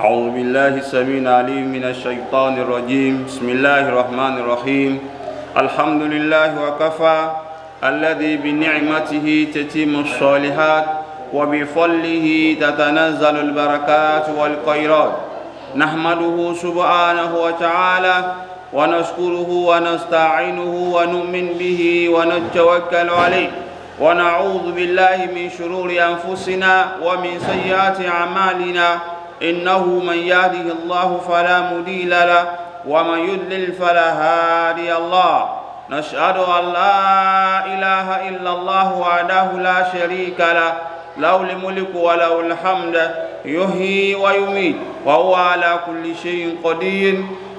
أعوذ بالله السميع العليم من الشيطان الرجيم. بسم الله الرحمن الرحيم. الحمد لله وكفى الذي بنعمته تتم الصالحات وبفضله تتنزل البركات والخيرات. نحمده سبحانه وتعالى ونشكره ونستعينه ونؤمن به ونتوكل عليه ونعوذ بالله من شرور أنفسنا ومن سيئات أعمالنا. إنه من يهده الله فلا مضل له ومن يضلل فلا هادي له. نشهد أن لا إله إلا الله وحده لا شريك له الملك وله الحمد يحيي ويميت وهو على كل شيء قدير.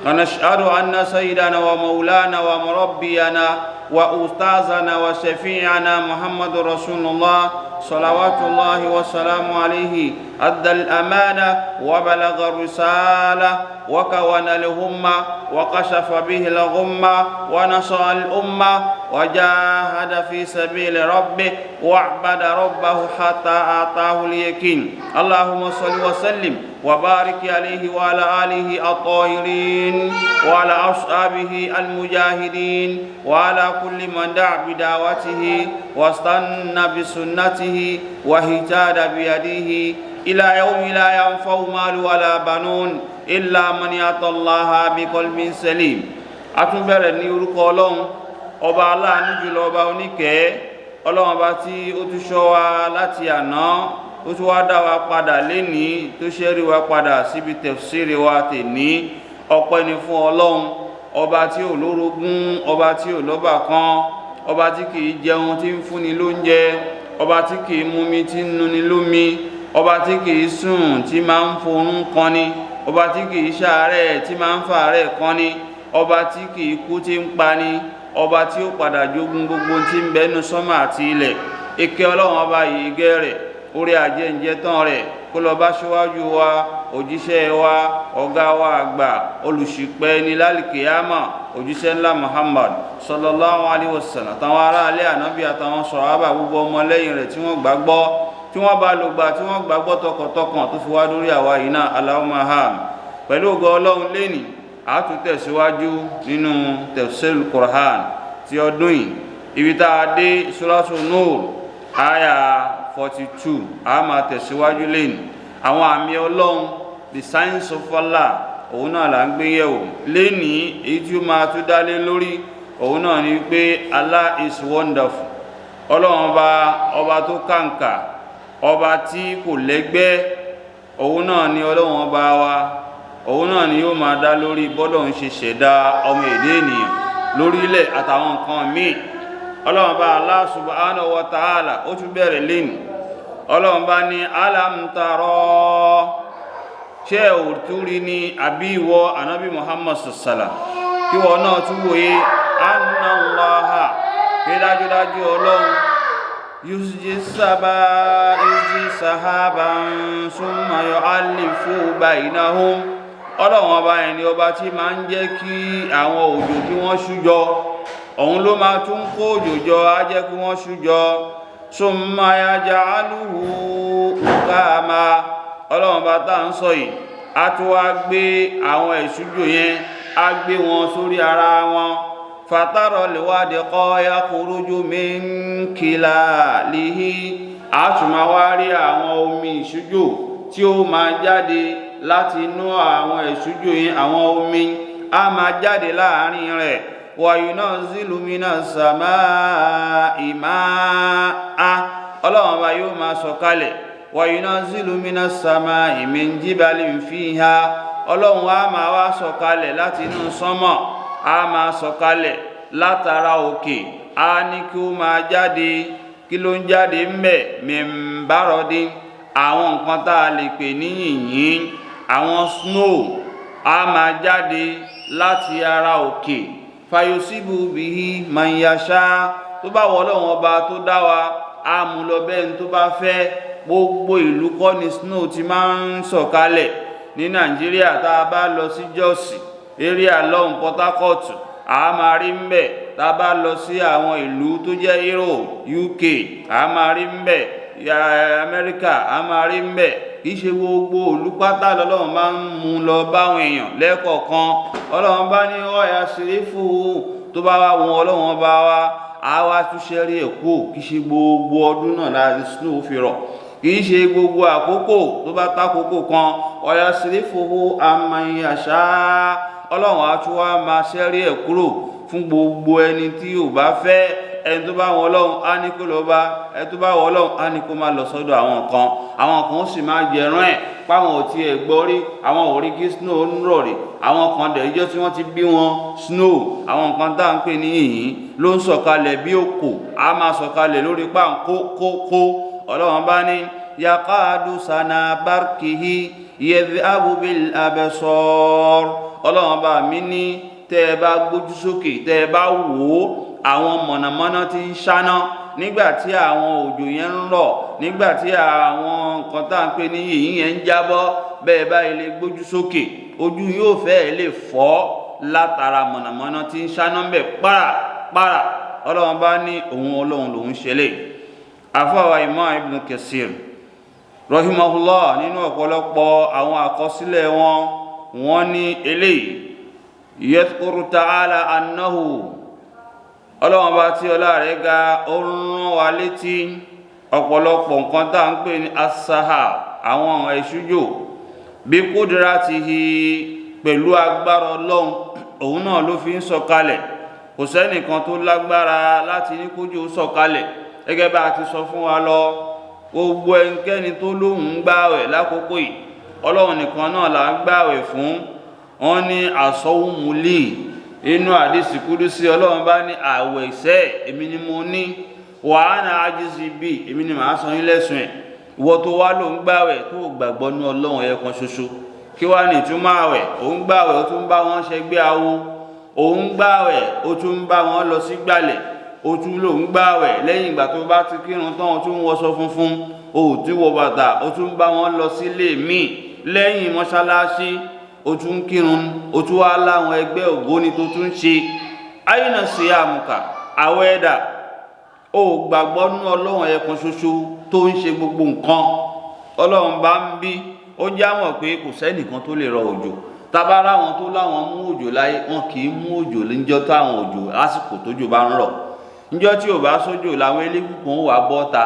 ونشهد أن سيدنا ومولانا ومربينا وأستاذنا وشفيعنا محمد رسول الله صلوات الله وسلامه عليه أدى الأمانة وبلغ الرسالة وكون الأمة وكشف به الغمة ونصر الأمة وجاهد في سبيل ربه واعبد ربه حتى آتاه اليقين. اللهم صل وسلم وبارك عليه وعلى آله الطاهرين وعلى أصحابه المجاهدين وعلى كل من دعا بدعوته واستنى بسنته واهتدى بهديه إلى يوم لا ينفع مال ولا بنون إلا من أتى الله بقلب سليم. Àtúnbẹ̀rẹ̀ ní orúkọ Ọlọ́run ọba aláàánú jùlọ ọba oníkẹ́, Ọlọ́run ọba tí ó tún ṣọ́ wa láti àná, ó tún wá dá wa padà lénìí, tó ṣẹ́rí wa padà síbi tẹ̀fsíìrì wa tèní. Ọpẹ́ ni fún Ọlọ́run ọba tí ò lórogún, ọba tí ò lọ́bàkan, ọba tí kìí jẹun tí ń fúnni lóúnjẹ, ọba tí kìí mumi tí ń nuni lómi, ọba tí kìí sùn tí máa ń forún kọni, ọba tí kìí ṣàárẹ̀ tí máa ń fàárẹ̀ kọni, ọba tí kìí kú tí ń pani, ọba tí ó padà jogún gbogbo tí ń bẹnu sánmà àti ilẹ̀. Ìkẹ́ Ọlọ́run ọba yìí gẹ́ rẹ̀, orí àjẹǹjẹ tán rẹ̀ kó lọ bá ṣíwájú wa, òjíṣẹ́ wa, ọ̀gá wa àgbà, olùṣìpẹ̀ ní lálìkìyámà, òjíṣẹ́ ńlá Muhammad sallallahu alaihi wasallam, àtàwọn ará alẹ́ ànábì àtàwọn sàhábà, gbogbo ọmọ lẹ́yìn rẹ̀ tí wọ́n gbàgbọ́, tí wọ́n bá lò gbà, tí wọ́n gbàgbọ́ tọkàntọkàn tó fi wá lórí àwa yìí náà. Allahumma ham. Pẹ̀lú ògo Ọlọ́run lénìí a tún tẹ̀síwájú nínú tafsirul Qur'an ti ọdún yìí. Ibi tá a dé Suratul Nur aya 42 a máa tẹ̀síwájú lénìí. Àwọn àmì Ọlọ́run, the signs of Allah, òun náà là ń gbé yẹ̀wò lénìí. Èyí tí ó máa tún dálé lórí òun náà ni pé Allah is wonderful. Ọlọ́run ọba tó kàǹkà, ọba tí kò lẹ́gbẹ́, òun náà ni Ọlọ́run ọba wa. Òun náà ni yóò máa dá lórí bọ́lọ̀ ń ṣe ṣẹ̀dá ọmọ èdè ènìyàn lórí ilẹ̀ àtàwọn nǹkan míì. Ọlọ́run bá Allah subhanahu wa ta'ala ó tún bẹ̀rẹ̀ lénìí. Ọlọ́run bá ní alam tara, ṣé ò tún rí ní àbí ìwọ ànábì Muhammad sallallahu kí wọ́n náà tún wòye anna Allaha pé dájúdájú Ọlọ́run yusji sahaban summa yu'allifu bainahum. Ọlọ́run ọba ẹni ọba tí máa ń jẹ́ kí àwọn òjò kí wọ́n ṣújọ, òun ló máa tún kó òjò jọ, á jẹ́ kí wọ́n ṣújọ. Summa yaj'aluhu rukama. Ọlọ́run ọba tá ń sọ yìí á tún wá gbé àwọn ìṣújò yẹn, á gbé wọn sórí ara wọn. Fatarol wadiqa yakhruju min kilalihi. A tún máa wá rí àwọn omi ìṣújò tí ó máa jáde láti inú àwọn ìṣújò yẹn, àwọn omi á máa jáde láàrin rẹ̀. Wa yunazzilu minas samaa'i ma'a. Ọlọ́run ọba yóò máa sọ̀kalẹ̀. Wa yunazzilu minas samaa'i min jibalin fiha. Ọlọ́run á máa wá sọ̀kalẹ̀ láti inú sánmọ̀, á máa sọ̀kalẹ̀ látara òkè, á ní kí ó máa jáde. Kí ló ń jáde ńbẹ̀? Min baradin, àwọn nǹkan tá a lè pè ní yìnyín, àwọn snow á máa jáde láti ara òkè. Fayusibu bihi man yasha. Tó bá wọ Ọlọ́run ọba tó dá wa, á mú lọ bẹ́ẹ̀ ni tó bá fẹ́. Gbogbo ìlú kọ́ ni snow ti máa ń sọ̀kalẹ̀. Ní Nàìjíríà tá a bá lọ sí Jos area lọ́hùn, Port Harcourt, a máa rí ńbẹ̀. Tá a bá lọ sí àwọn ìlú tó jẹ́ Europe, UK, a máa rí ńbẹ̀. Amẹ́ríkà a máa rí ń bẹ̀. Kìí ṣe gbogbo olùpátá lọ́lọ́run bá ń mú lọ báwọn èèyàn lẹ́kọ̀ọ̀kan. Ọlọ́run bá ní ọ̀yà ṣeréfù tó bá wá wọn ọlọ́run bá wá a wá túnṣe rí ẹ̀kọ́. Kìí ṣe gbogbo ọdún náà láti snow fi rọ̀, kìí ṣe gbogbo àkókò tó bá tákòókò kan. ọ̀yà ṣeréfù amáyàṣá ọlọ́run á tún wá máa ṣẹ́rí ẹ̀ kúrò fún gbogbo ẹni tí ò bá fẹ́. ẹni tó bá wọn ọlọ́run á ní kó lọ bá, ẹni tó bá wọn ọlọ́run á ní kó má lọ sọ́dọ̀ àwọn kan ó sì máa jẹran ẹ̀ páwọn ò tiẹ̀ gbọ́ rí, àwọn ò rí kí snow ń rọ̀ rí. àwọn kan dẹ̀ ìjọ tí wọ́n ti bí wọn snow, àwọn nǹkan tá à ń pè ní yìnyín ló ń sọ̀kalẹ̀ bí òkò, á máa sọ̀kalẹ̀ lórí páńkó kó. ọlọ́run bá ní yakadu sana barkihi yadhabu bil absar. ọlọ́run bá mi ní tẹ́ ẹ bá gbójú sókè, tẹ́ ẹ bá wò ó, àwọn mọ̀nàmọ́ná tí ń ṣáná nígbàtí àwọn òjò yẹn ń rọ̀, nígbàtí àwọn nǹkan tá à ń pè ní yìnyín yẹn ń jábọ́, bẹ́ẹ̀ báyìí lè gbójú sókè ojú yóò fẹ́ lè fọ́ látara mọ̀nàmọ́ná tí ń ṣáná ń bẹ̀ pàrà. ọlọ́run bá ní òun ọlọ́run lòun ṣẹlẹ̀. àfọwà Imam Ibn Kathir rahimahullah nínú ọ̀pọ̀lọpọ̀ àwọn àkọsílẹ̀ wọn ní eléyìí yadhkuru ta'ala annahu ọlọ́run bá tí ọlá rẹ̀ ga ó rán wa létí ọ̀pọ̀lọpọ̀ nǹkan tá à ń pè ní as-sahab, àwọn ìṣújò, bí qudratihi pẹ̀lú agbára ọlọ́run òun náà ló fi ń sọ̀kalẹ̀. kò sẹ́nìkan tó lágbára láti ní kójú sọ̀kalẹ̀. gẹ́gẹ́ bá a ti sọ fún wa lọ, gbogbo ẹnikẹ́ni tó lóhùn ń gbààwẹ̀ lákòókò yìí ọlọ́run nìkan náà là ń gbààwẹ̀ fún. wọ́n ní as-sawmu-li inú àdísì kúdúsí ọlọ́run bá ní àwẹ̀ ìṣẹ́ èmi ni mo ní, wa ana ajizi bí èmi ni màá san yín lẹ́sùn ẹ̀. ìwọ tó wá ló ń gbààwẹ̀ tó gbàgbọ́ ní ọlọ́run ẹ̀kan ṣoṣo, kí wá ní ìtumọ̀ àwẹ̀? ó ń gbààwẹ̀ ó tún bá wọn ṣẹgbẹ́ awo, ó ń gbààwẹ̀ ó tún bá wọn lọ sí gbàlẹ̀, ó tún ló ń gbààwẹ̀ lẹ́yìn ìgbà tó bá ti kírun tán ó tún wọṣọ funfun, ó tún wọ bàtà, ó tún bá wọn lọ sílé míì lẹ́yìn mọ́ṣáláṣí, ó tún kírun, ó tún wá láwọn ẹgbẹ́ ògbóni tó tún ṣe. àyìnà sí àmùkà àwọ̀ ẹ̀dà ó gbàgbọ́ nú ọlọ́run ẹ̀kan ṣoṣo tó ń ṣe gbogbo nǹkan. ọlọ́run bá ń bí ó jámọ̀ pé kò sẹ́nìkan tó lè rọ òjò. tabara wọn tó láwọn mú òjò láyé, wọn kì í mú òjò níjọ́ táwọn òjò lásìkò tójò bá ń rọ̀. níjọ́ tí ò bá sójò làwọn elégùnkùn wà bọ́ta,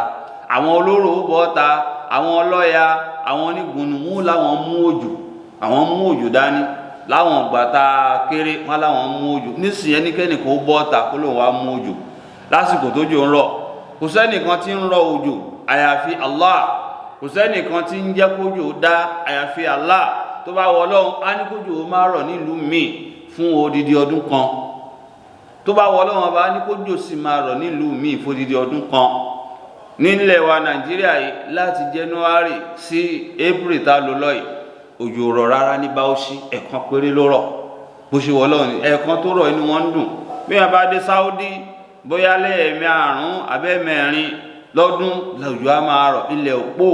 àwọn olóró bọ́ta, àwọn ọlọ́ya, àwọn onígunnu láwọn mú òjò, àwọn mú òjò dání. láwọn gbàtà kéré wọn láwọn mú òjò. nísìnyí ẹnikẹ́ni kò bọ́ta kó lóun wá mú òjò lásìkò tójò ń rọ̀. kò sẹ́nìkan tí ń rọ òjò àyàfi Allah, kò sẹ́nìkan tí ń jẹ́ kójò dá àyàfi Allah. tó bá wọ ọlọ́run á ní kójò ó máa rọ̀ nílùú míì fún odidi ọdún kan, tó bá wọ ọlọ́run bá ní kójò sì máa rọ̀ nílùú míì fún odidi ọdún kan. nílẹ̀ wa Nàìjíríà yìí láti January sí April tá ló lọ yìí òjò rọ̀ rárá ní Bauchi, ẹ̀kan péré ló rọ̀. bó ṣe wọ ọlọ́run ẹ̀kan tó rọ̀ inú wọn ń dùn. bí wọn bá dé Saudi bóyá lẹ́ẹ̀márùn abẹ́mẹ́rin lọ́dún lọ́jọ́ á máa rọ̀, ilẹ̀ òpó.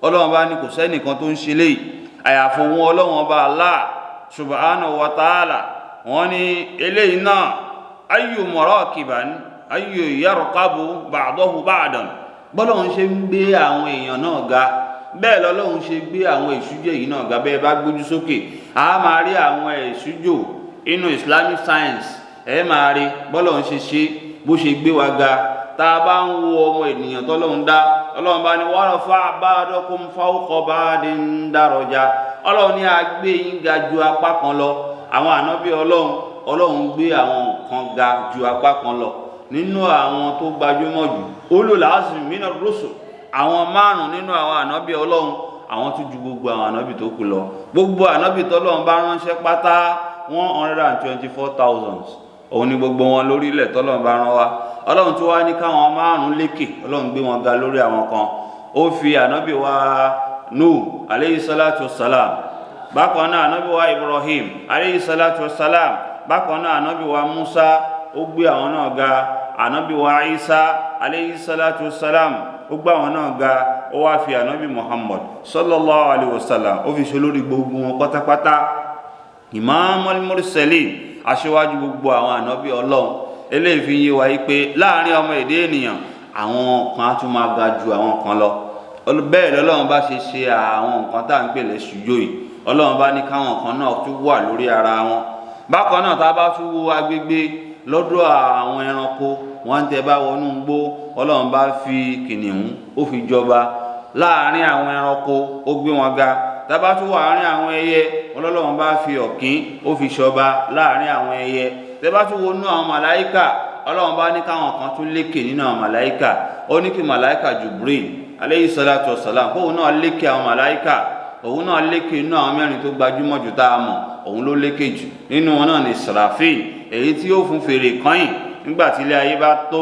ọlọ́run bá ní kò sẹ́nìkan tó ń ṣe léyìí àyàfò wọn ọlọ́run ọba Allah subhanahu wa ta'ala. wọ́n ní eléyìí náà ayyu murakiban ayyu yarqabu ba'dahu ba'dan. bọ́lọ́run ṣe ń gbé àwọn èèyàn náà ga, bẹ́ẹ̀ lọ́lọ́run ṣe gbé àwọn ìṣújò yìí náà ga. bẹ́ẹ̀ bá gbójú sókè a máa rí àwọn ìṣújò inú Islamic science, ẹ máa rí bọ́lọ́run ṣe bó ṣe gbé wa ga. tá a bá ń wo ọmọ ènìyàn tọ́lọ́run dá, ọlọ́run bá ní wa rafa'a ba'dakum fawqa ba'din daraja. ọlọ́run ní a gbé yín ga ju apá kan lọ. àwọn ànábì ọlọ́run gbé àwọn kan ga ju apá kan lọ. nínú àwọn tó gbajúmọ̀ jù ulul azmi minar rusul, àwọn márùn nínú àwọn ànábì ọlọ́run, àwọn tó ju gbogbo àwọn ànábì tó kù lọ. gbogbo ànábì tọ́lọ́run bá ránṣẹ́ pátá 124,000 òun ni gbogbo wọn lórílẹ̀ tọ́lọ́run bá rán wa. ọlọ́run tó wá ní káwọn márùn lékè, ọlọ́run gbé wọn ga lórí àwọn kan. ó fi ànábì wa Nuh alayhi salatu wassalam, bákan náà ànábì wa Ibrahim alayhi salatu wassalam, bákan náà ànábì wa Musa ó gbé àwọn náà ga. ànábì wa Isa alayhi salatu wassalam ó gbé àwọn náà ga. ó wá fi ànábì Muhammad sallallahu alayhi wasallam ó fi ṣe lórí gbogbo wọn pátápátá. Imamul mursalin, aṣíwájú gbogbo àwọn ànábì ọlọ́run. eléyìí fi yé wa yí pé láàrin ọmọ èdè ènìyàn àwọn kan á tún máa ga ju àwọn kan lọ. Bẹ́ẹ̀ lọ́lọ́run bá ṣe àwọn nǹkan tá à ń pè lẹ́ṣùjó yìí, ọlọ́run bá ní káwọn kan náà tún wà lórí ara wọn. Bákan náà tá a bá tún wo agbègbè lọ́dọ̀ àwọn ẹranko, wọ́n tẹ́ bá wọnú gbó, ọlọ́run bá fi kìnìún ó fi jọba láàárín àwọn ẹranko, ó gbé wọn ga. Tá a bá tún wà láàárín àwọn ẹyẹ, ọlọ́run bá fi ọ̀kín ó fi ṣọba láàárín àwọn ẹyẹ. Tẹ́ bá tún wọnú àwọn màláíkà, ọlọ́run bá ní káwọn kan tún lékè nínú àwọn màláíkà. Ó ní kí màláíkà Jibril alayhi salatu wassalam kóun náà lékè àwọn màláíkà, òun náà lékè nínú àwọn mẹ́rin tó gbajúmọ̀ jù tá a mọ̀, òun ló lékè jù. Nínú wọn náà ni Israfil, èyí tí ó fún fèrè kọ́yìn nígbà tí ilé ayé bá tó,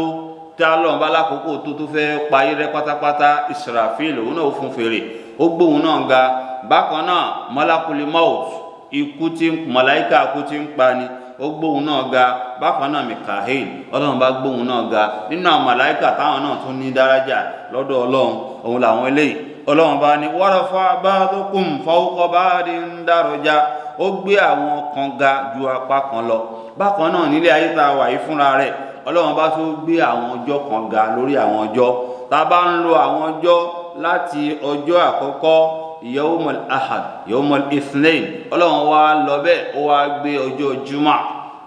tí Ọlọ́run bá lákòókò tó fẹ́ parí rẹ́ pátápátá. Israfil òun náà ó fún fèrè, ó gbóhùn náà ga. Bákan náà Malakul Maut, ikú tí màláíkà kú tí ń pa ni, ó gbóhùn náà ga. Bákan náà Mikael, Ọlọ́run bá gbóhùn náà ga. Nínú àwọn màláíkà táwọn náà tún ní dáràjà lọ́dọ̀ Ọlọ́run, òun làwọn eléyìí. Ọlọ́run bá ní wa rafa'a ba'dukum fawqa ba'din daraja, ó gbé àwọn kan ga ju apá kan lọ. Bákan náà nílé ayé tá a wà yìí fúnra rẹ̀, Ọlọ́run bá tún gbé àwọn ọjọ́ kan ga lórí àwọn ọjọ́. Tá a bá ń lo àwọn ọjọ́ láti ọjọ́ àkọ́kọ́ yawmul ahad, yawmul ithnain, Ọlọ́run wá lọ bẹ́ẹ̀, ó wá gbé ọjọ́ jumá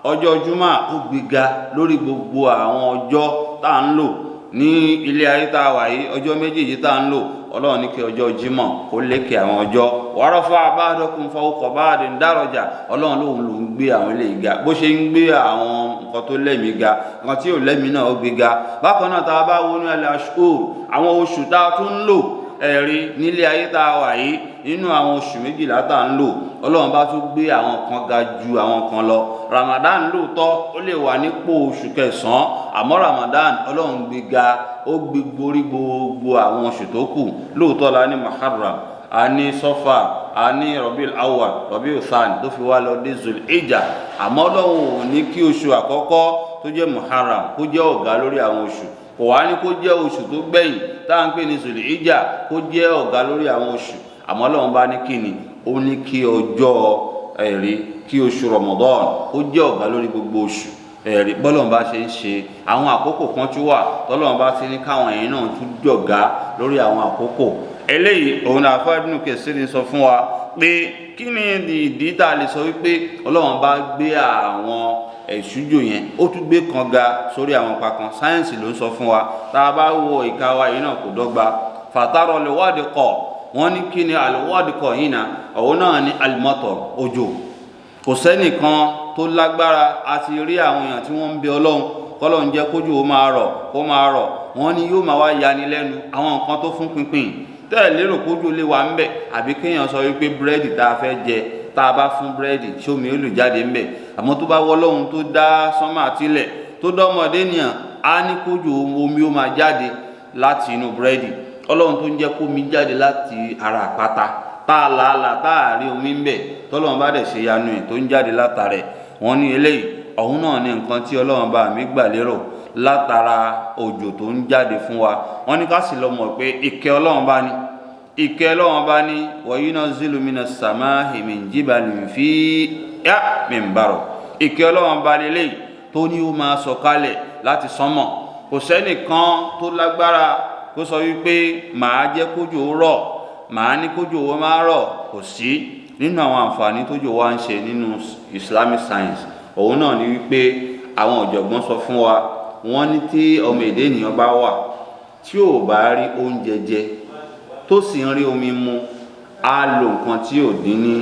ó gbé ga lórí gbogbo àwọn ọjọ́ tá a ń lò ní ilé ayé tá a wà yìí. Ọjọ́ méjèèjì tá a ń lò, Ọlọ́run ní kí ọjọ́ Jímọ̀ kó lékè àwọn ọjọ́. Wa rafa'a ba'dakum fawqa ba'din daraja, Ọlọ́run lòun ló ń gbé àwọn ilé ìga, bó ṣe ń gbé àwọn nǹkan tó lẹ́mìí ga, nǹkan tí ò lẹ́mìí náà ó gbé ga. Bákan náà tá a bá wọnú al-ashhur, àwọn oṣù tá a tún ń lò ẹ̀rí nílé ayé tá a wà yìí, nínú àwọn oṣù 12 tá a ń lò, Ọlọ́run bá tún gbé àwọn kan ga ju àwọn kan lọ. Ramadan lóòótọ́ ó lè wà nípò oṣù kẹsàn-án, àmọ́ Ramadan Ọlọ́run gbé ga, ó gbé borí gbogbo àwọn oṣù tó kù. Lóòótọ́ la ní Muharram, a ní Safar, a ní Rabiul Awwal, Rabiul Thani tó fi wá lọ dé Zulhijjah. Àmọ́ Ọlọ́run ò ní kí oṣù àkọ́kọ́ tó jẹ́ Muharram kó jẹ́ ọ̀gá lórí àwọn oṣù, kò wá ní kó jẹ́ oṣù tó gbẹ̀yìn tá à ń pè ní Zulhijjah kó jẹ́ ọ̀gá lórí àwọn oṣù. Àmọ́ Ọlọ́run bá ní kí ni, ó ní kí ọjọ́ ẹ̀rí, kí oṣù Ramadan ó jẹ́ ọ̀gá lórí gbogbo oṣù. Ẹ̀rí bọ́lọ́run bá ṣe ń ṣe àwọn àkókò kan tí wà tọ́lọ́run bá ti ní káwọn ẹ̀yin náà tún jọ̀gá lórí àwọn àkókò. Eléyìí òun náà Àfáà Ibn Kathir sọ fún wa pé kí ni ìdí tá a lè sọ wípé Ọlọ́run bá gbé àwọn ìṣújò yẹn, ó tún gbé kan ga sórí àwọn apá kan. Sáyẹ́ǹsì ló ń sọ fún wa. Tá a bá wo ìka wa yìí náà kò dọ́gba. Fatara al-wadiqa, wọ́n ní kí ni al-wadiqa yìí náà, òun náà ní al-matar, òjò. Kò sẹ́nìkan tó lágbára, a ti rí àwọn èèyàn tí wọ́n ń bẹ Ọlọ́run kọ́lọ́run jẹ́ kójú ó máa rọ̀ kó máa rọ̀, wọ́n ní yóò máa wá yani lẹ́nu àwọn nǹkan tó fún pinpin tẹ́ẹ̀ lérò kójú lè wà ń bẹ̀. Àbí kéèyàn sọ wípé búrẹ́dì tá a fẹ́ jẹ, tá a bá fún búrẹ́dì tí omi ó lè jáde ń bẹ̀. Àmọ́ tó bá wọ Ọlọ́run tó dá sánmà àtilẹ̀, tó dá ọmọdé nìyàn, á ní kójú omi ó máa jáde láti inú búrẹ́dì. Ọlọ́run tó ń jẹ́ kómi jáde láti ara àpáta tá a làálàá tá a rí omi ń bẹ̀, tọ́lọ́run bá dẹ̀ ṣe yanu ẹ̀ tó ń jáde látàrẹ̀. Wọ́n ní eléyìí ọ̀hún náà ní nǹkan tí Ọlọ́run bá mi gbà lérò látara òjò tó ń jáde fún wa. Wọ́n ní ká sì lọ mọ̀ pé ìkẹ́ Ọlọ́run bá ní, ìkẹ́ Ọlọ́run bá ní wa yunazzilu minas samaa'i min jibalin fiiha min barad. Ìkẹ́ Ọlọ́run bá lélẹ́yìí tó ní ó máa sọ̀kalẹ̀ láti sánmọ̀. Kò sẹ́nìkan tó lágbára kó sọ wípé màá jẹ́ kójò rọ̀, màá ní kójò ó máa rọ̀, kò sí. Nínú àwọn àǹfààní tójò wá ń ṣe nínú Islamic science, òun náà ni wípé àwọn ọ̀jọ̀gbọ́n sọ fún wa, wọ́n ní tí ọmọ èdè ènìyàn bá wà tí ò bá rí oúnjẹ jẹ tó sì ń rí omi mu, á lo nǹkan tí ò dín ní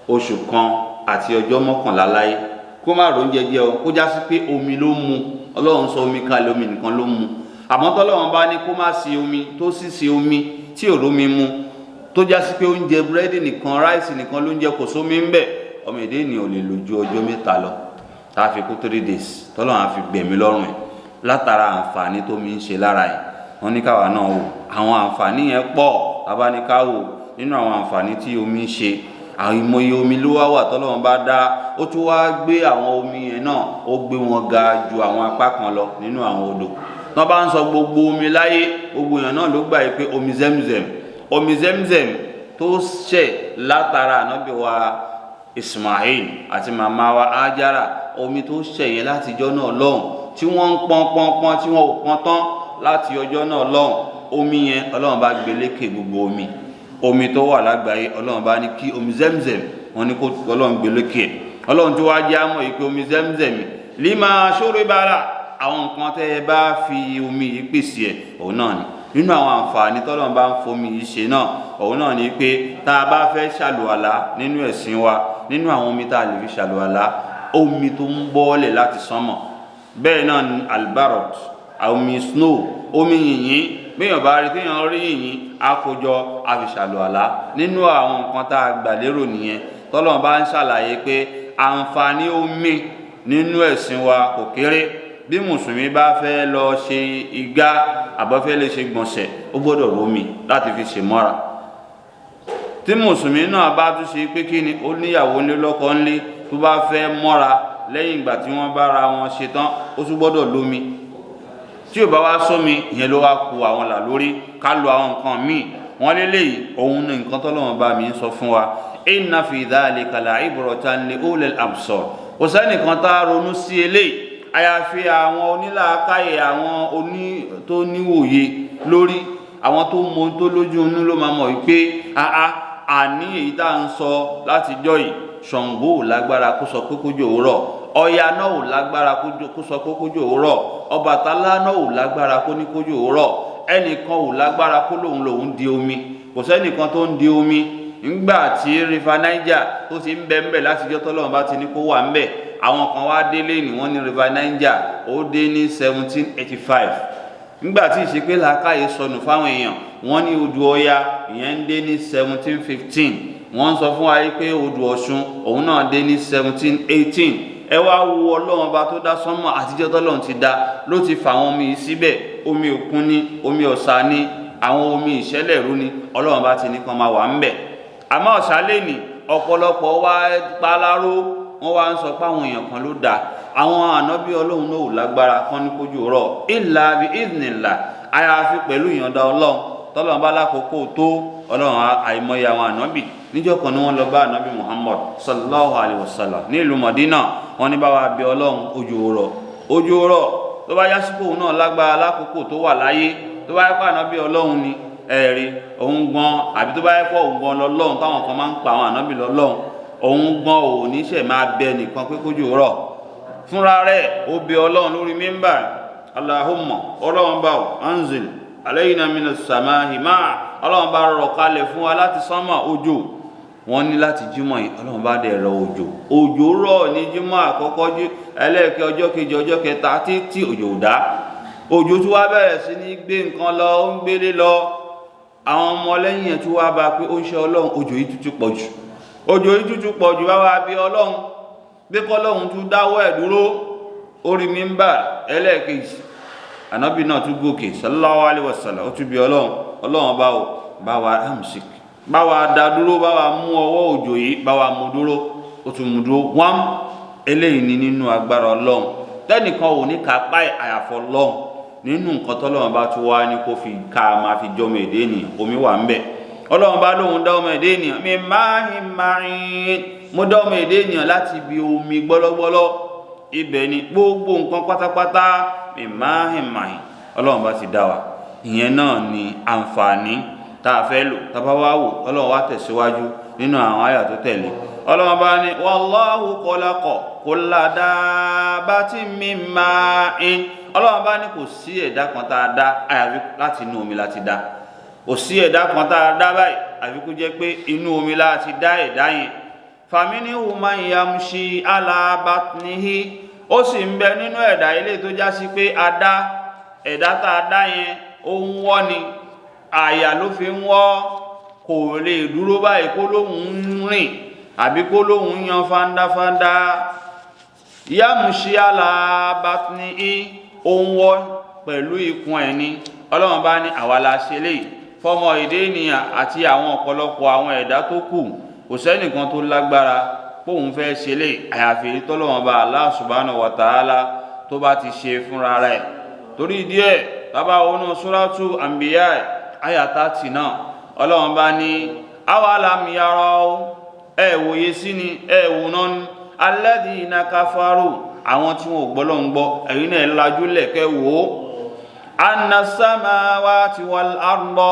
oṣù kan àti ọjọ́ 11 láyé kó má ro oúnjẹ jẹ o, kó já sí pé omi ló mu. Ọlọ́run sọ omi kalẹ̀, omi nìkan ló mu. Àmọ́ tọ́lọ́run bá ní kó má sí omi, tó sì sí omi tí ò rómi mu, tó já sí pé oúnjẹ búrẹ́dì nìkan, ráìsì nìkan ló ń jẹ, kò sómi ń bẹ̀, ọmọ èdè ènìyàn ò lè lò ju ọjọ́ 3 lọ, tá a fi kú 3 days, tọ́lọ́run á fi gbẹ̀mí lọ́rùn ẹ̀ látara àǹfààní tó mi ń ṣe lára ẹ̀. Wọ́n ní káwa náà wò àwọn àǹfààní yẹn pọ̀, bàbá ní ká wò nínú àwọn àǹfààní tí omi ń ṣe. Àwọn ìmọ̀ye omi ló wá wà tọ́lọ́run bá dá, ó tún wá gbé àwọn omi yẹn náà, ó gbé wọn ga ju àwọn apá kan lọ nínú àwọn odò. Wọ́n bá ń sọ gbogbo omi láyé, gbogbo èèyàn náà ló gbà pé omi Zemzem tó ṣẹ̀ látara ànábì wa Ismail àti màmá wa Hajara, omi tó ṣẹ̀ yẹn látijọ́ náà lọ́hùn tí wọ́n ń pọ́n tí wọ́n ò pọ́n tán, láti ọjọ́ náà lọ́hùn omi yẹn Ọlọ́run bá gbé lékè gbogbo omi tó wà lágbàáyé Ọlọ́run bá ní kí omi Zemzem wọ́n ní kó Ọlọ́run gbé lékè Ọlọ́run tó wá jẹ́ àmọ́ ìpè omi Zemzem lima shuribala àwọn nǹkan tẹ́ ẹ bá fi omi yìí pèsè ẹ̀ òun náà ni nínú àwọn àǹfààní tọ́lọ́run bá ń fomi yìí ṣe náà òun náà ni pé tá a bá fẹ́ ṣàlùwàlá nínú ẹ̀sìn wa nínú àwọn omi tá a lè fi ṣàlùwàlá omi tó ń bọ́ọ̀lẹ̀ láti sánmọ̀ bẹ́ẹ̀ náà ni albarot omi snow omi yìnyín béèyàn bá rí téèyàn rí yìnyín àkójọ àfìṣàlùwàlá nínú àwọn nǹkan tá a gbà lérò nìyẹn tọ́lọ́run bá ń ṣàlàyé pé àǹfààní omi nínú ẹ̀sìn wa kò kéré bí mùsùlùmí bá fẹ́ lọ ṣe igá àbọ́fẹ́ lè ṣe gbọ̀nsẹ̀ ó gbọ́dọ̀ rómi láti fi ṣe mọ́ra tí mùsùlùmí náà bá tún ṣe pé kí ni ó níyàwó ńlé lọ́kọ ńlé tó bá fẹ́ mọ́ra lẹ́yìn ìgbà tí wọ́n bára wọn ṣe tán ó tún gbọ́dọ̀ lómi tí ò bá wá sómi ìyẹn ló wá ku àwọn là lórí ká lo àwọn nǹkan míì wọ́n lélẹ́yìí òun ní nǹkan tọ́lọ́wọ́n bá mi ń sọ fún wa inna fi dhalika la'ibratan li ulil absar kò sẹ́nìkan tá a ronú sí eléyìí àyàfi àwọn onílàákàyè àwọn tó níwòye lórí àwọn tó mọ tó lójú inú ló máa mọ̀ wípé àní èyí tá à ń sọ látijọ́ yìí Ṣàngó ò lágbára kó sọ pé kójò òwúrọ̀ Ọya náà ò lágbára kó sọ pé kójò òwúrọ̀ Ọbàtálá náà ò lágbára kó ní kójò òwúrọ̀ ẹnìkan ò lágbára kó lòun di omi kò sẹ́nìkan tó ń di omi nígbà tí river Niger tó ti ń bẹ ńbẹ̀ látijọ́ tọ́lọ́run bá ti ní kó wà ńbẹ̀ àwọn kan wá délé ní wọ́n ní river Niger ó dé ní 1785 nígbà tí ìṣepé làákàyè sọnù fáwọn èèyàn wọ́n ní odò Ọya ìyẹn ń dé ní 1715 wọ́n ń sọ fún wa pé odò Ọ̀ṣun òun náà dé ní 1718 ẹ wá wo Ọlọ́run bá tó dá sánmọ̀ àtijọ́ tọ́lọ́run ti dá ló ti fà àwọn omi yìí síbẹ̀ omi òkun ní omi ọ̀sà ní àwọn omi ìṣẹ̀lẹ̀rú ní Ọlọ́run bá ti ní kan máa wà ńbẹ̀ àmọ́ ọ̀sálẹ̀ ní ọ̀pọ̀lọpọ̀ wá paláró wọ́n wá ń sọ pé àwọn èèyàn kan ló dá àwọn ànábì Ọlọ́run náà ò lágbára kan ní kójú rọ̀ illa bi idhnillah àyàfi pẹ̀lú ìyọ̀ǹda Ọlọ́run tọ́lọ́run bá lákòókò tó Ọlọ́run àìmọye àwọn ànábì níjọ́ kan ni wọ́n lọ bá ànábì Muhammad sallallahu alayhi wa sallam ní ìlú Madina wọ́n ní bá wa bí Ọlọ́run ojú rọ̀ tó bá yá sípò náà lágbára lákòókò tó wà láyé tó bá yẹ pé ànábì Ọlọ́run ni ẹ̀rí òun gan àbí tó bá yẹ pé òun gan lọ́lọ́run táwọn kan máa ń pa àwọn ànábì lọ́lọ́run òun gan ò ní ṣe máa bẹ nìkan pé kójú rọ̀ fúnra rẹ̀ ó bẹ Ọlọ́run lórí mímbà Allahumma Ọlọ́run bá anzil alayna minas sama'i ma'a Ọlọ́run bá rọ̀ kalẹ̀ fún wa láti sánmà òjò wọ́n ní láti jímọ̀ yìí Ọlọ́run bá dẹ̀ rọ̀ òjò rọ̀ ní jímọ̀ àkọ́kọ́ ẹlẹ́ẹ̀kẹ́ ọjọ́ kejì ọjọ́ kẹta títí òjò dá òjò tí wá bẹ̀rẹ̀ sí ní gbé nǹkan lọ ó ń gbélé lọ àwọn ọmọ lẹ́yìn ẹ̀ tí wá bá pé ó ń ṣe Ọlọ́run òjò yìí tútù pọ̀ jù bá wá bí Ọlọ́run bí kọ́lọ́run tún dáwọ́ ẹ̀ dúró orí mímbà ẹlẹ́ẹ̀kejì ànábì náà tún gòkè sallallahu alaihi wasallam ó tún bí Ọlọ́run bá wa amsik bá wa dá dúró bá wa mú ọwọ́ òjò yìí bá wa mú dúró ó tún mú dúró wọ́n eléyìí ni nínú agbára Ọlọ́run tẹ́nìkan ò ní kápá àyàfọ́ Ọlọ́run nínú nǹkan tọ́lọ́run bá tún wá ní kó fi ká máa fi jọmọ èdè ènìyàn omi wà ń bẹ̀ Ọlọ́run bá lóhun dá ọmọ èdè ènìyàn mi máa mo dá ọmọ èdè ènìyàn láti ibi omi gbọ́lọ́gbọ́lọ́ ibẹ̀ ni gbogbo nǹkan pátápátá mi máa Ọlọ́run bá ti dá wa ìyẹn náà ni àǹfààní tá a fẹ́ lò tá a bá wá wò Ọlọ́run wá tẹ̀síwájú nínú àwọn àyà tó tẹ̀lé Ọlọ́run bá ní wallahu khalaqa kulla dabbatin min ma'in Ọlọ́run bá ní kò sí ẹ̀dá kan tá a dá àyàfi láti inú omi láti dá kò sí ẹ̀dá kan tá a dá báyìí àfi kó jẹ́ pé inú omi láti dá ẹ̀dá yẹn faminhu man yamshi ala batnihi ó sì ń bẹ nínú ẹ̀dá ilé tó já sí pé ẹ̀dá tá a dá yẹn ó ń wọ́ ni àyà ló fi ń wọ́ kò lè dúró báyìí kó lóhun ń rìn àbí kó lóhun yan fáńdáfáńdá yamshi ala batnihi ó ń wọ́ pẹ̀lú ikùn ẹ̀ ni Ọlọ́run bá ní àwa la ṣe léyìí fọmọ èdè ènìyàn àti àwọn ọ̀pọ̀lọpọ̀ àwọn ẹ̀dá tó kù kò sẹ́nìkan tó lágbára póun fẹ́ ṣe lè àyàfi tọ́lọ́run bá Allah subhanahu wa ta'ala tó bá ti ṣe fúnra rẹ̀ torí díẹ̀ bàbá wọnú suratu Anbiya àyà 30 náà Ọlọ́run bá ní awalam yarau ẹ wòye sí ni ẹ wò náà ni alladhina kafaru àwọn tí wọn ò gbọ́ lọ́n gbọ́ ẹ̀yin náà lajú lẹ̀kẹ́ wò ó anna samawati wal arda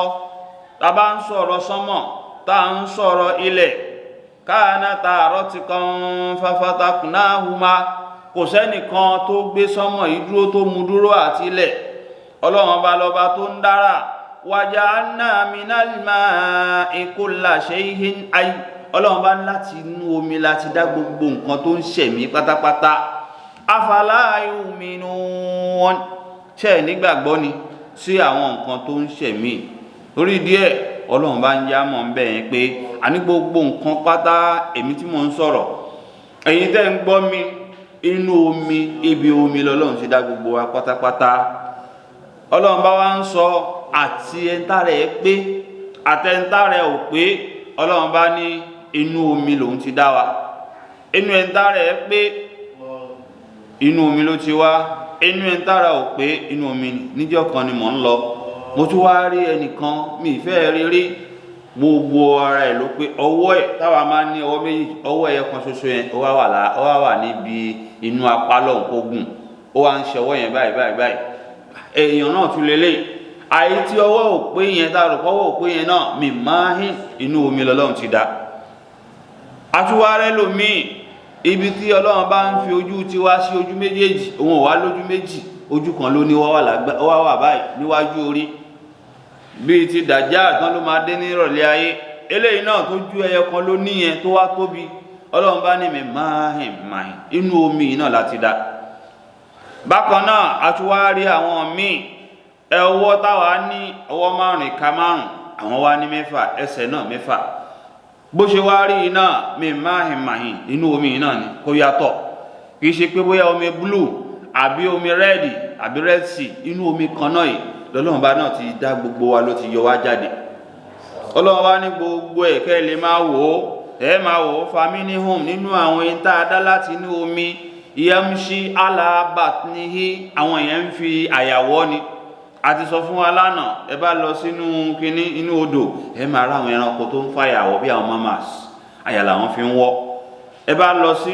tá bá ń sọ̀rọ̀ sánmọ̀ tá ń sọ̀rọ̀ ilẹ̀ kanata ratqan fafataqnahuma kò sẹ́nìkan tó gbé sánmọ̀ yìí dúró tó mú dúró àti ilẹ̀ ọlọ́run bá lọ́ba tó ń dára waja'alna minal ma'i kulla shay'in hayy ọlọ́run bá láti inú omi láti dá gbogbo nǹkan tó ń ṣẹ̀mí pátápátá afala yu'minun ṣé nígbàgbọ́ ni sí àwọn nǹkan tó ń ṣẹ̀mí lórí díẹ̀ ọlọ́run bá ń já mọ̀ ń bẹ̀ yẹn pé àní gbogbo nǹkan pátá èmi tí mò ń sọ̀rọ̀ ẹ̀yin tẹ́ ń gbọ́ mi inú omi ibi omi lọ́lọ́run ti dá gbogbo wa pátápátá ọlọ́run bá wá ń sọ àti ẹ̀ńtà rẹ̀ pé àtẹ̀ńtà rẹ̀ ò pé ọlọ́run bá ní inú omi lòun ti dá wa inú ẹ̀ńtà rẹ̀ pé inú omi ló ti wá inú ẹ̀ńtà rẹ̀ ò pé inú omi níjọ́ kan ni mò ń lọ mo tún wá rí ẹnìkan mi ìfẹ́ rírí gbogbo ara ẹ̀ ló pé ọwọ́ ẹ̀ táwa máa ń ní ọwọ́ méjì ọwọ́ ẹ̀yẹ kan ṣoṣo yẹn ó wá wà níbi inú apá lọ́hùn kó gùn ó wá ń ṣe ọwọ́ yẹn báyìí èèyàn náà tún lélẹ̀ àyè tí ọwọ́ ò pé yẹn tá a rò pọ́wọ́ ò pé yẹn náà mi máa ń inú omi lọ́lọ́run ti dá àtúwárẹ́ lòmíì ibi tí ọlọ́run bá ń fi ojú tiwa sí ojú méjèèjì òun ò wá lójú méjì ojú kan ló ní wá wà báyìí níwájú orí bíi ti dàjà tán ló máa dé ní ìrọ̀lẹ́ ayé eléyìí náà tó ju ẹyọ kan ló níyẹn tó wá tóbi ọlọ́run bá ní mi máa inú omi náà láti dá bákan náà a tún wá rí àwọn míì ọwọ́ táwa ní ọwọ́ márùn ìka márùn àwọn wá ní mẹ́fà ẹsẹ̀ náà mẹ́fà bó ṣe wá rí iná mi máa inú omi náà ni kó yàtọ̀ kì í ṣe pé bóyá omi blue àbí omi rẹ́ẹ̀dì àbí red sea inú omi kan náà yìí lọ́lọ́run bá náà ti dá gbogbo wa ló ti yọ wá jáde ọlọ́run wá ní gbogbo ẹ̀kẹ́ lè máa wò ó faminihum nínú àwọn ẹni tá a dá láti inú omi yamshi ala batnihi àwọn èèyàn ń fi àyàwọ́ ni a ti sọ fún wa lánàá ẹ bá lọ sínú kinní inú odò ẹ máa rá àwọn ẹranko tó ń fàyàwọ́ bí àwọn mamas àyà làwọn fi ń wọ́ ẹ bá lọ sí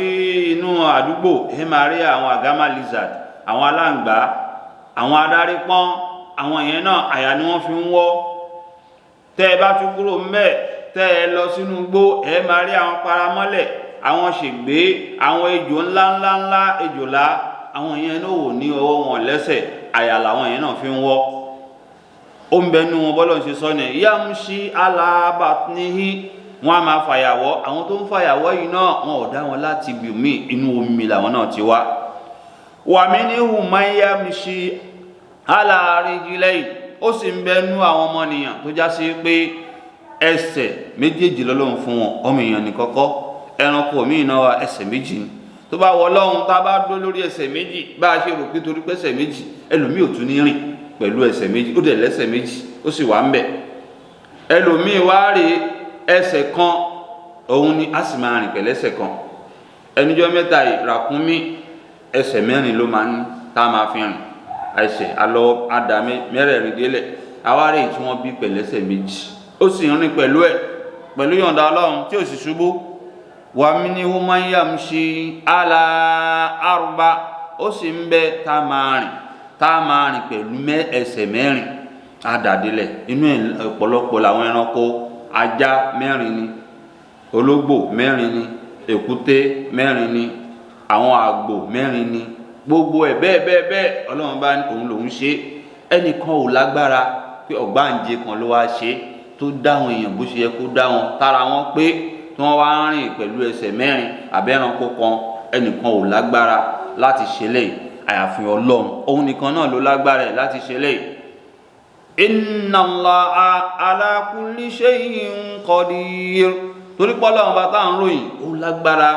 inú àdúgbò ẹ máa rí àwọn agama lizard àwọn aláǹgbá àwọn adarí pọ́n àwọn èèyàn náà àyà ni wọ́n fi ń wọ́ tẹ́ ẹ bá tún kúrò ńbẹ̀ tẹ́ ẹ lọ sínú igbó ẹ máa rí àwọn paramọ́lẹ̀ àwọn ṣègbé àwọn ejò ńláńláńlá ejòlá àwọn èèyàn náà ò ní ọwọ́ wọn lẹ́sẹ̀ àyà làwọn èèyàn náà fi ń wọ́ ó ń bẹnu wọn bọ́lọ̀ ṣe sọ ní yamshi ala batnihi wọn a máa fàyàwọ́ àwọn tó ń fàyàwọ́ yìí náà wọn ò dá wọn láti bí omi inú omi làwọn náà ti wá wa minhum man yamshi ala rijlayn ó sì ń bẹnu àwọn ọmọnìyàn tó já sí pé ẹsẹ̀ méjèèjì lọ́lọ́run fún wọn ọmọ èèyàn ní kọ́kọ́ ẹranko míì náà wà ẹsẹ̀ méjì ni tó bá wọ Ọlọ́run tá a bá dó lórí ẹsẹ̀ méjì bá a ṣe rò pé torí pé ẹsẹ̀ méjì ẹlòmíì ò tún ní rìn pẹ̀lú ẹsẹ̀ méjì ó dẹ̀ lẹ́sẹ̀ méjì ó sì wà ń bẹ̀ ẹlòmíì wá rí ẹsẹ̀ kan òun ni a sì máa rìn pẹ̀lú ẹsẹ̀ kan ẹnìjọ́ mẹ́ta ìràkúnmí ẹsẹ̀ mẹ́rin ló máa ń tá a máa fi rìn ẹsẹ̀ alọ́ adàmí mẹ́rẹ̀ẹ̀rin délẹ̀ àwárí tí wọ́n bí pẹ̀lú ẹsẹ̀ méjì ó sì ń rìn pẹ̀lú ẹ̀ pẹ̀lú yọ̀ǹda Ọlọ́run tí ò sì ṣubú wa minhum man yamshi ala arba ó sì ń bẹ tá a máa rìn pẹ̀lú ẹsẹ̀ mẹ́rin àdàdélẹ̀ inú ọ̀pọ̀lọpọ̀ làwọn ẹranko ajá mẹ́rin ni ológbò mẹ́rin ni èkúté mẹ́rin ni àwọn àgbò mẹ́rin ni gbogbo ẹ̀ bẹ́ẹ̀ Ọlọ́run bá òun lòun ṣe ẹnìkan ò lágbára pé ọ̀gbáǹjẹ kan ló wá ṣe tó dáhùn èèyàn bó ṣe yẹ kó dáhùn tára wọn pé tí wọ́n wá rìn pẹ̀lú ẹsẹ̀ mẹ́rin àbẹ́ranko kan ẹnìkan ò lágbára láti ṣe lẹ́yìn àyàfi Ọlọ́run òun nìkan náà ló lágbára ẹ̀ láti ṣe lẹ́yìn. Inna Allaha ala kulli shay'in qadir torí pé Ọlọ́run bá táwọn ròyìn ó lágbára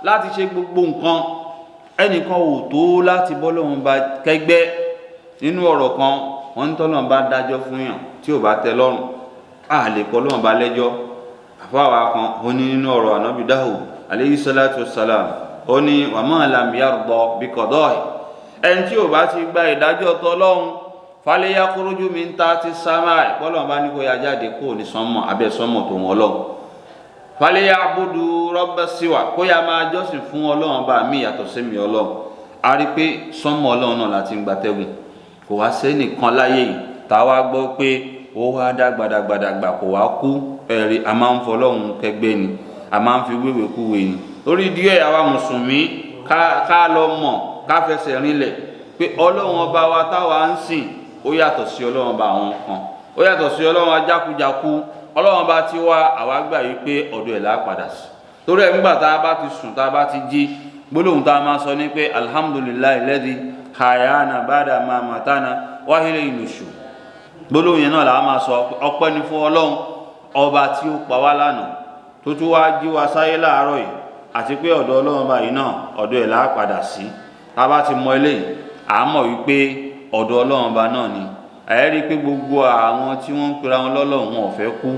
láti ṣe gbogbo nǹkan ẹnìkan ò tó láti bọ́lọ́run bá kẹgbẹ́ nínú ọ̀rọ̀ kan wọ́n ń tọ́lọ́run bá dájọ́ fún yàn tí ò bá tẹ́ lọ́rùn a lè pọ̀ Ọlọ́run bá lẹ́jọ́ àfáwà kan ó ní nínú ọ̀rọ̀ ànábì Dáhùd alayhi salatu wassalam ó ní wa ma lam yarda bi qada'i ẹni tí ò bá ti gba ìdájọ́ tọ́lọ́run falyakhruju min tahti samai Ọlọ́run bá ní kó ya jáde kó ní sánmọ̀ abẹ́ sánmọ̀ tó wọn Ọlọ́run falyabudu rabba siwa kó ya máa jọ́sìn fún Ọlọ́run bá mi yàtọ̀ sí mi Ọlọ́run a rí pé sánmọ̀ Ọlọ́run náà láti ń gbatẹ́gùn kò wá sẹ́nìkan láyé yìí tá a wá gbọ́ pé ó wá dàgbàdàgbàdàgbà kò wá kú ẹ̀rí a máa ń fọlọ́hún kẹgbẹ́ ni a máa ń fi wéwèé kúwe ni lórí díẹ̀ àwa mùsùlùmí ká lọ mọ̀ ká fẹsẹ̀ rinlẹ̀ pé ọlọ́run ọba wa táwa ń sìn ó yàtọ̀ sí ọlọ́run ọba àwọn kan ó yàtọ̀ sí ọlọ́run ajákujàku ọlọ́run ọba tí wá àwa gbà yí pé ọ̀dọ̀ ẹ̀ là padà sí torí ẹ̀ nígbà tá a bá ti sùn tá a bá ti jí gbólóhùn tá a máa sọ ní pé alhamdulillahi alladhi hayana ba'da ma matana wa ilayhi nushur gbólóhùn yẹn náà là á máa sọ ọpẹ́ ni fún ọlọ́run ọba tí ó pa wá lánàá tó tún wá jí wa sáyé láàárọ̀ yìí àti pé ọ̀dọ̀ ọlọ́run ọba yìí náà ọ̀dọ̀ ẹ̀ là padà sí tá a bá ti mọ eléyìí à á mọ̀ wípé ọ̀dọ̀ ọlọ́run ọba náà ni àyẹ́rí pé gbogbo àwọn tí wọ́n ń pera wọn lọ́lọ́run wọn ò fẹ́ kú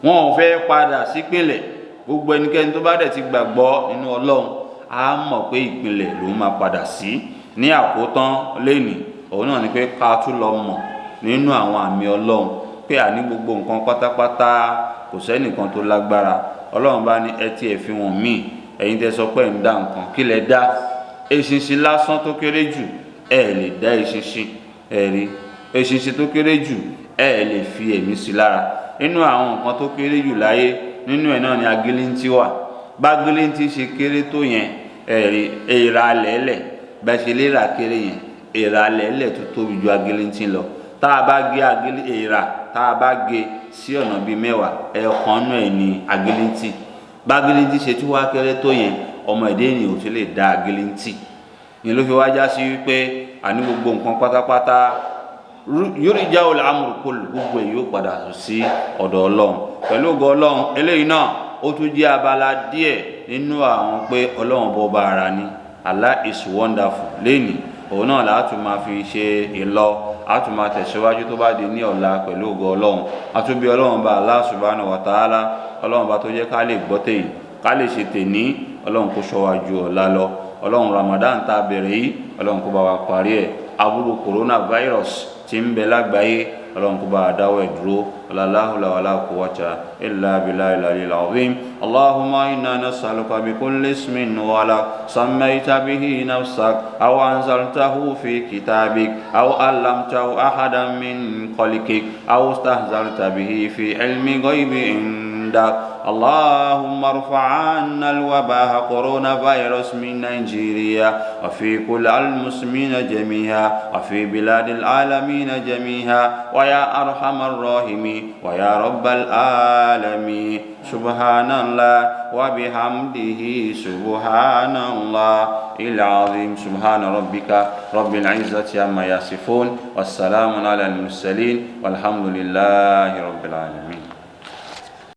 wọn ò fẹ́ padà sípìlẹ̀ gbogbo ẹnikẹ́ni tó bá dẹ̀ ti gbàgbọ́ nínú ọlọ́run á mọ̀ pé ìpìlẹ̀ ló máa padà sí ní àkótán lẹ́nìí òun náà ni pé ká tún lọ mọ̀ nínú àwọn àmì ọlọ́run pé àní gbogbo nǹkan pátápátá kò sẹ́nìkan tó lágbára ọlọ́run bá ní ẹ tí ẹ fi wọ̀n míì ẹ̀yin tẹ́ sọ pé ń dá nǹkan kí lẹ dá eṣinṣin lásán tó kéré jù ẹ lè dá eṣinṣin ẹ̀rí eṣinṣin tó kéré jù ẹ lè fi ẹ̀mí sí lára nínú àwọn nǹkan tó kéré jù láyé nínú ẹ̀ náà ni agilintí wà bá agilintí ṣe kéré tó yẹn ẹ̀rí èèrà lẹ́lẹ̀ bá ṣe léèrà kéré yẹn èèrà lẹ́lẹ̀ tó tóbi ju agilintí lọ tá a bá gé èèrà tá a bá gé sí ọ̀nà bíi mẹ́wàá ẹ̀ẹ̀kan náà ẹ̀ ní agilintí bá agilintí ṣe tí wá kéré tó yẹn ọmọ ẹ̀dá ènìyàn ò tún lè dá agilintí yẹn ló fi wá já sí wípé àní gbogbo nǹkan pátápátá yóríjà ò lámùrù kọlù gbogbo ẹ̀ yóò padà sí ọ̀dọ̀ ọlọ́run pẹ̀lú ògo ọlọ́run eléyìí náà ó tún jẹ́ abala díẹ̀ nínú àwọn pé ọlọ́run bọba ara ni Allah is wonderful lẹ́nìí òun náà láti máa fi ṣe ìlọ láti máa tẹ̀síwájú tó bá di ní ọ̀la pẹ̀lú ògo ọlọ́run àtúbí ọlọ́run bá Allah subhanahu wa ta'ala ọlọ́run bá tó jẹ́ ká lè gbọ́ tèyí ká lè ṣe tèní ọlọ́run kó ṣọ́ wa ju ọ̀la lọ ọlọ́run Ramadan tá a bẹ̀rẹ̀ yìí ọlọ́run kó bá wa parí ẹ̀ aburú coronavirus tí ń bẹ lágbàáyé ọlọ́run kó bá a dáwọ́ ẹ̀ dúró la hawla wala quwwata illa billahi al-aliyyil azim allahumma inna nas'aluka bi kulli ismin wa la sammayta bihi nafsak aw anzaltahu fi kitabik aw allamtahu ahadan min khalqik aw istahzarta bihi fi ilmi ghaibi indak اللهم ارفع عنا الوباء كورونا فيروس من نيجيريا وفي كل المسلمين جميعا وفي بلاد العالمين جميعا ويا أرحم الراحمين ويا رب العالمين سبحان الله وبحمده سبحان الله العظيم سبحان ربك رب العزة عما يصفون والسلام على المرسلين والحمد لله رب العالمين.